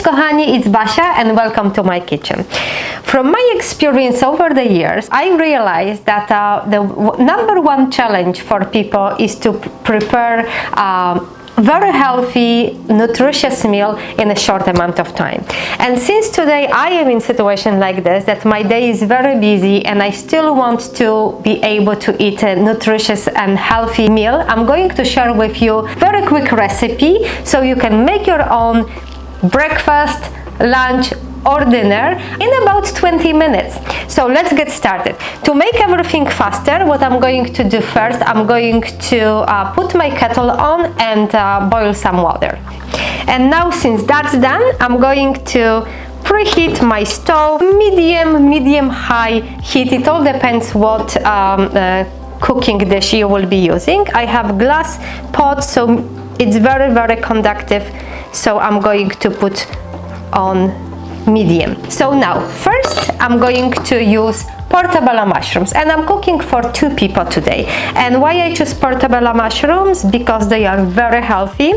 kochani, it's Basia and welcome to my kitchen. From my experience over the years, I realized that the number one challenge for people is to prepare very healthy, nutritious meal in a short amount of time. And since today I am in a situation like this, that my day is very busy and I still want to be able to eat a nutritious and healthy meal, I'm going to share with you a very quick recipe so you can make your own breakfast, lunch or dinner in about 20 minutes. So let's get started. To make everything faster, what I'm going to do first, I'm going to put my kettle on and boil some water. And now since that's done, I'm going to preheat my stove, medium high heat. It all depends what cooking dish you will be using. I have glass pot, so it's very conductive, so I'm going to put on medium. So now first I'm going to use Portobello mushrooms, and I'm cooking for 2 people today. And why I choose Portobello mushrooms? Because they are very healthy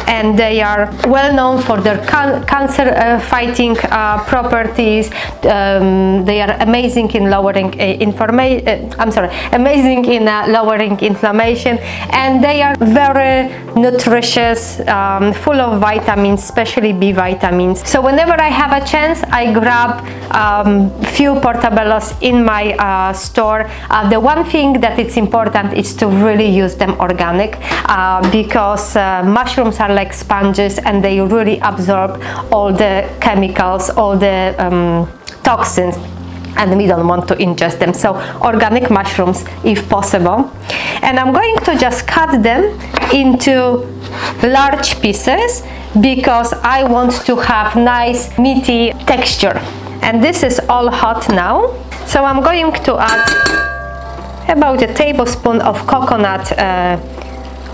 and they are well known for their cancer fighting properties. They are amazing in lowering amazing in lowering inflammation, and they are very nutritious, full of vitamins, especially B vitamins. So whenever I have a chance, I grab few portobellos in my store. The one thing that it's important is to really use them organic, because mushrooms are like sponges and they really absorb all the chemicals, all the toxins, and we don't want to ingest them. So organic mushrooms if possible. And I'm going to just cut them into large pieces because I want to have nice meaty texture. And this is all hot now, so I'm going to add about a tablespoon of coconut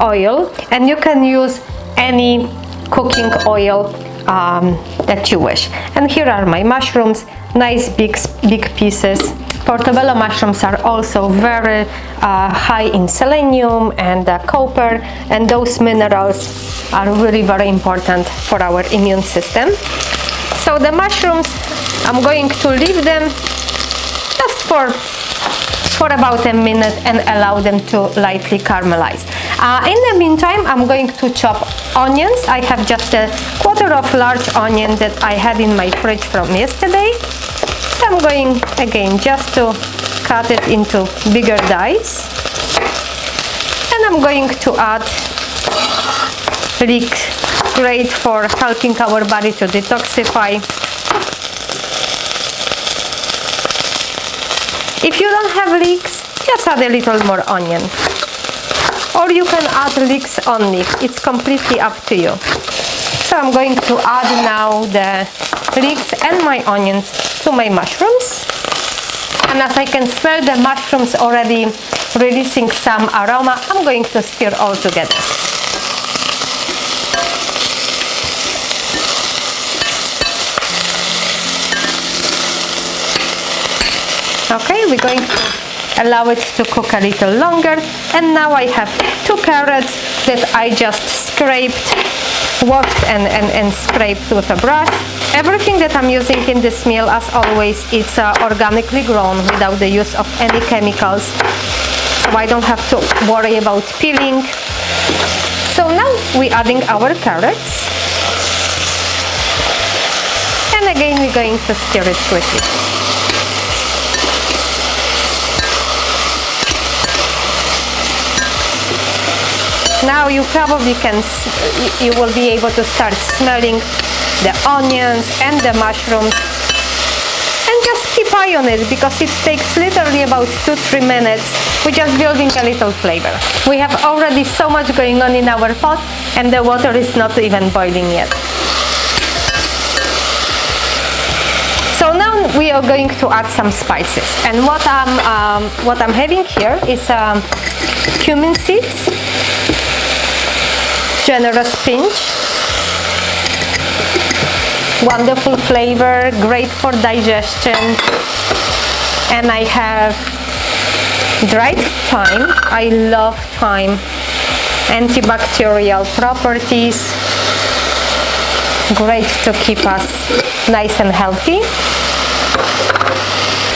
oil, and you can use any cooking oil that you wish. And here are my mushrooms, nice big pieces. Portobello mushrooms are also very high in selenium and copper, and those minerals are really very important for our immune system. So the mushrooms, I'm going to leave them just for about a minute and allow them to lightly caramelize. In the meantime, I'm going to chop onions. I have just a quarter of large onion that I had in my fridge from yesterday. So I'm going again just to cut it into bigger dice. And I'm going to add leeks, great for helping our body to detoxify. If you don't have leeks, just add a little more onion. Or you can add leeks only, it's completely up to you. So I'm going to add now the leeks and my onions to my mushrooms. And as I can smell the mushrooms already releasing some aroma, I'm going to stir all together. Okay, we're going to allow it to cook a little longer. And now I have 2 carrots that I just scraped, washed and scraped with a brush. Everything that I'm using in this meal, as always, is organically grown without the use of any chemicals. So I don't have to worry about peeling. So now we're adding our carrots. And again, we're going to stir it quickly. Now you probably you will be able to start smelling the onions and the mushrooms, and just keep eye on it because it takes literally about 2-3 minutes. We're just building a little flavor. We have already so much going on in our pot, and the water is not even boiling yet. So now we are going to add some spices, and what I'm having here is cumin seeds, generous pinch, wonderful flavor, great for digestion. And I have dried thyme. I love thyme, antibacterial properties. great to keep us nice and healthy.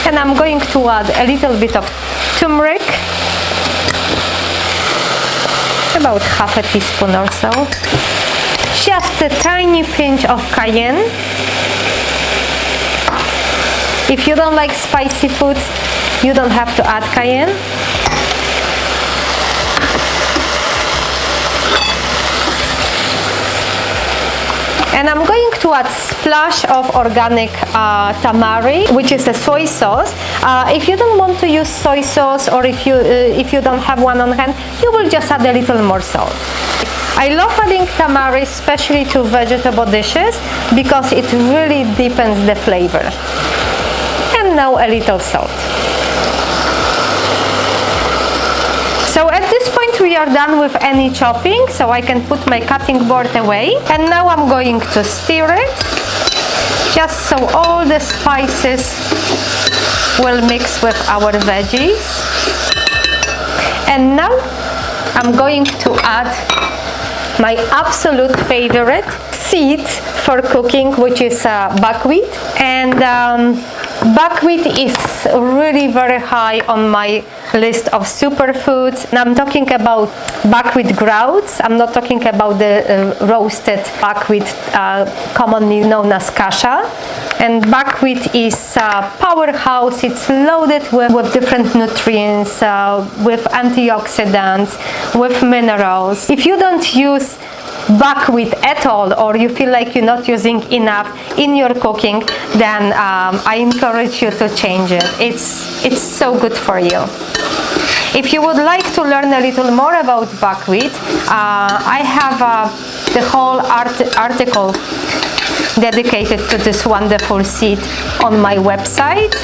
And I'm going to add a little bit of turmeric, about half a teaspoon or so. Just a tiny pinch of cayenne. If you don't like spicy foods, you don't have to add cayenne. And I'm going to add splash of organic tamari, which is a soy sauce. If you don't want to use soy sauce, or if you don't have one on hand, you will just add a little more salt. I love adding tamari, especially to vegetable dishes, because it really deepens the flavor. And now a little salt. So at this point we are done with any chopping, so I can put my cutting board away. And now I'm going to stir it, just so all the spices will mix with our veggies. And now I'm going to add my absolute favorite seed for cooking, which is buckwheat. And buckwheat is really very high on my list of superfoods. And I'm talking about buckwheat grouts. I'm not talking about the roasted buckwheat, commonly known as kasha. And buckwheat is a powerhouse. It's loaded with different nutrients, with antioxidants, with minerals. If you don't use buckwheat at all, or you feel like you're not using enough in your cooking, then I encourage you to change it. It's so good for you. If you would like to learn a little more about buckwheat, I have the whole article dedicated to this wonderful seed on my website.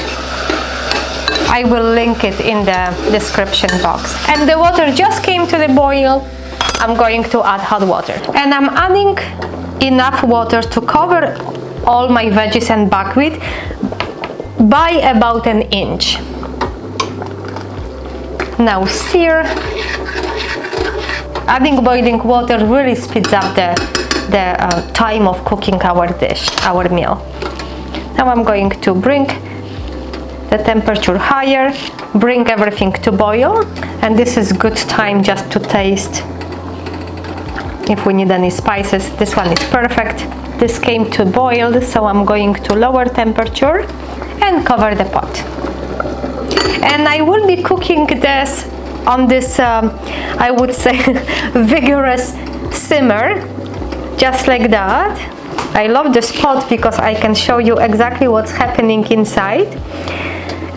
I will link it in the description box. And the water just came to the boil. I'm going to add hot water. And I'm adding enough water to cover all my veggies and buckwheat by about an inch. Now stir. Adding boiling water really speeds up the time of cooking our dish, our meal. Now I'm going to bring the temperature higher, bring everything to boil, and this is good time just to taste if we need any spices. This one is perfect. This came to boil, so I'm going to lower temperature and cover the pot. And I will be cooking this on this, I would say, vigorous simmer, just like that. I love this pot because I can show you exactly what's happening inside.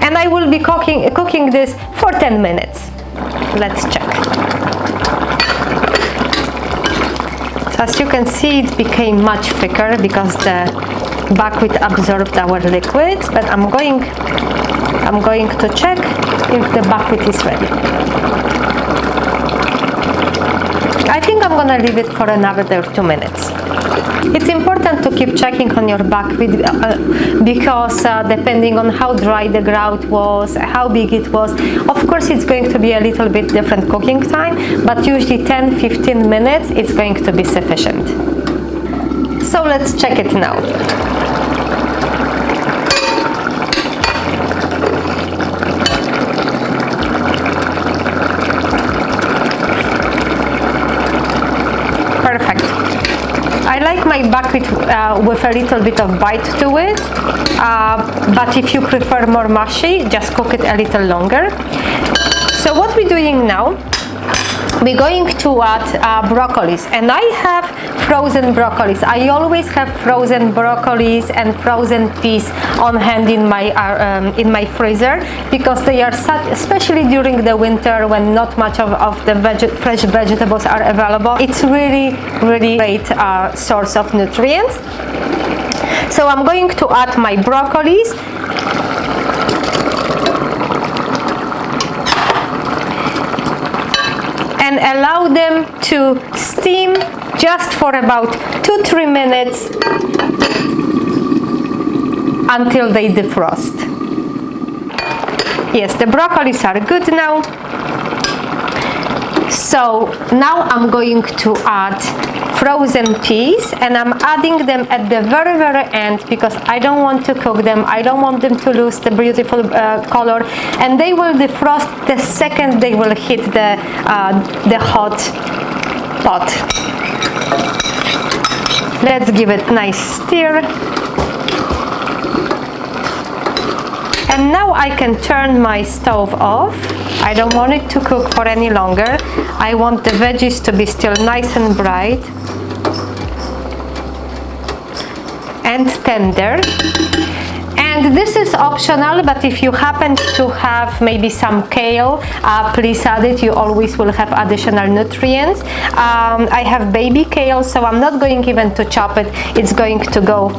And I will be cooking this for 10 minutes. Let's check. So as you can see, it became much thicker because the buckwheat absorbed our liquids, but I'm going to check if the buckwheat is ready. I think I'm gonna leave it for another 2 minutes. It's important to keep checking on your buckwheat because depending on how dry the grout was, how big it was, of course it's going to be a little bit different cooking time, but usually 10-15 minutes it's going to be sufficient. So let's check it now. Perfect. I like my buckwheat with a little bit of bite to it, but if you prefer more mushy, just cook it a little longer. So what we're doing now, we're going to add broccolis, and I have frozen broccolis. I always have frozen broccolis and frozen peas on hand in my freezer because they are especially during the winter when not much of the fresh vegetables are available. It's really great source of nutrients. So I'm going to add my broccolis. And allow them to steam just for about 2-3 minutes until they defrost. Yes, the broccolis are good now. So now I'm going to add frozen peas, and I'm adding them at the very, very end because I don't want to cook them. I don't want them to lose the beautiful color, and they will defrost the second they will hit the hot pot. Let's give it a nice stir. And now I can turn my stove off. I don't want it to cook for any longer. I want the veggies to be still nice and bright and tender. And this is optional, but if you happen to have maybe some kale, please add it. You always will have additional nutrients. I have baby kale, so I'm not going even to chop it. It's going to go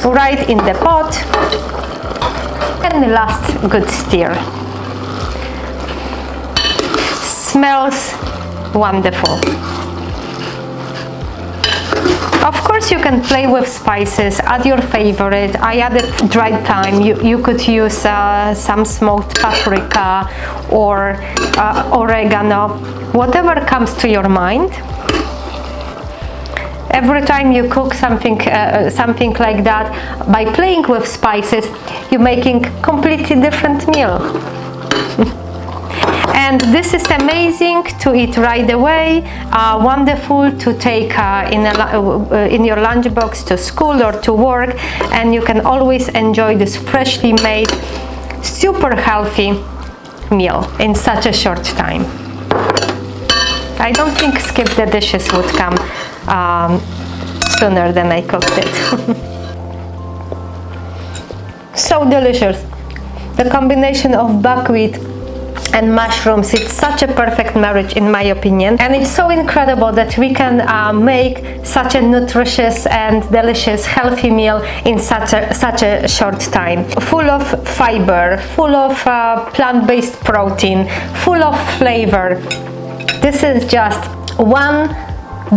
right in the pot. And the last good stir. Smells wonderful. Of course, you can play with spices, add your favorite. I added dried thyme. You could use some smoked paprika or oregano, whatever comes to your mind. Every time you cook something like that, by playing with spices, you're making completely different meal. And this is amazing to eat right away, wonderful to take in your lunchbox to school or to work, and you can always enjoy this freshly made, super healthy meal in such a short time. I don't think skip the dishes would come sooner than I cooked it. So delicious. The combination of buckwheat and mushrooms, it's such a perfect marriage in my opinion, and it's so incredible that we can make such a nutritious and delicious healthy meal in such a short time, full of fiber, full of plant-based protein, full of flavor. This is just one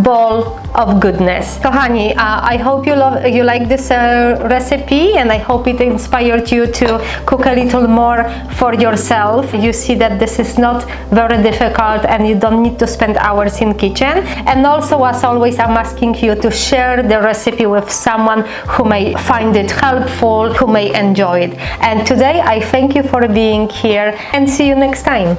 bowl of goodness. Kochani, I hope you like this recipe, and I hope it inspired you to cook a little more for yourself. You see that this is not very difficult and you don't need to spend hours in kitchen. And also, as always, I'm asking you to share the recipe with someone who may find it helpful, who may enjoy it. And today I thank you for being here, and see you next time.